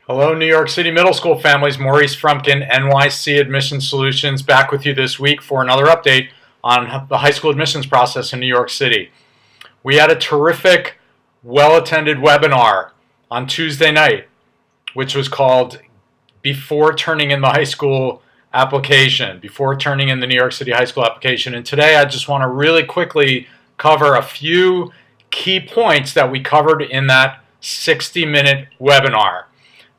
Hello, New York City middle school families. Maurice Frumpkin, NYC Admissions Solutions, back with you this week for another update on the high school admissions process in New York City. We had a terrific, well-attended webinar on Tuesday night, which was called Before Turning in the High School Application, before turning in the New York City high school application. And today I just want to really quickly cover a few key points that we covered in that 60-minute webinar.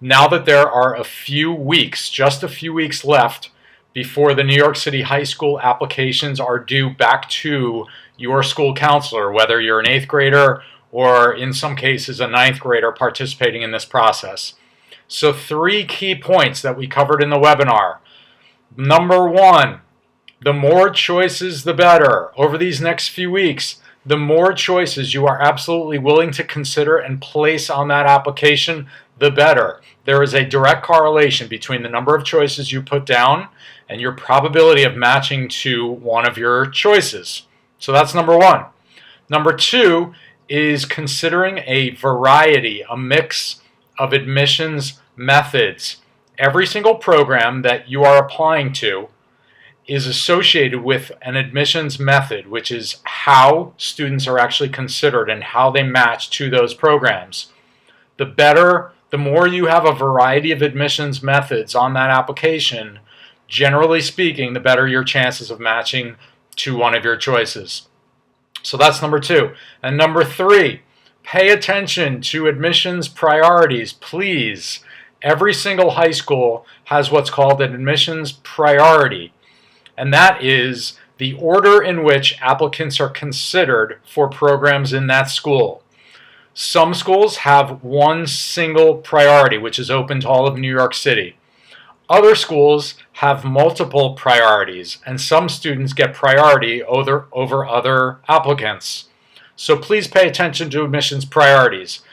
Now that there are just a few weeks left before the New York City high school applications are due back to your school counselor, whether you're an 8th grader or in some cases a 9th grader participating in this process. So 3 key points that we covered in the webinar. Number 1, the more choices the better. Over these next few weeks, the more choices you are absolutely willing to consider and place on that application, the better. There is a direct correlation between the number of choices you put down and your probability of matching to one of your choices. So that's number 1. Number 2 is considering a variety, a mix of admissions methods. Every single program that you are applying to is associated with an admissions method, which is how students are actually considered and how they match to those programs. The more you have a variety of admissions methods on that application, generally speaking, the better your chances of matching to one of your choices. So that's number 2. And number 3, pay attention to admissions priorities, please. Every single high school has what's called an admissions priority, and that is the order in which applicants are considered for programs in that school. Some schools have one single priority, which is open to all of New York City. Other schools have multiple priorities, and some students get priority over other applicants. So please pay attention to admissions priorities.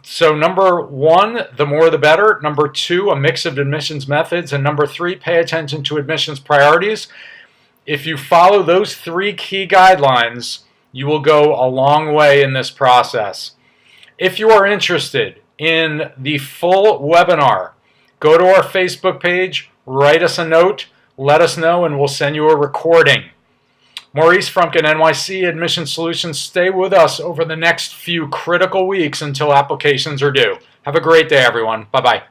So number 1, the more the better. Number 2, a mix of admissions methods. And number 3, pay attention to admissions priorities. If you follow those 3 key guidelines, you will go a long way in this process. If you are interested in the full webinar, go to our Facebook page, write us a note, let us know, and we'll send you a recording. Maurice Frumpkin, NYC Admissions Solutions. Stay with us over the next few critical weeks until applications are due. Have a great day, everyone. Bye-bye.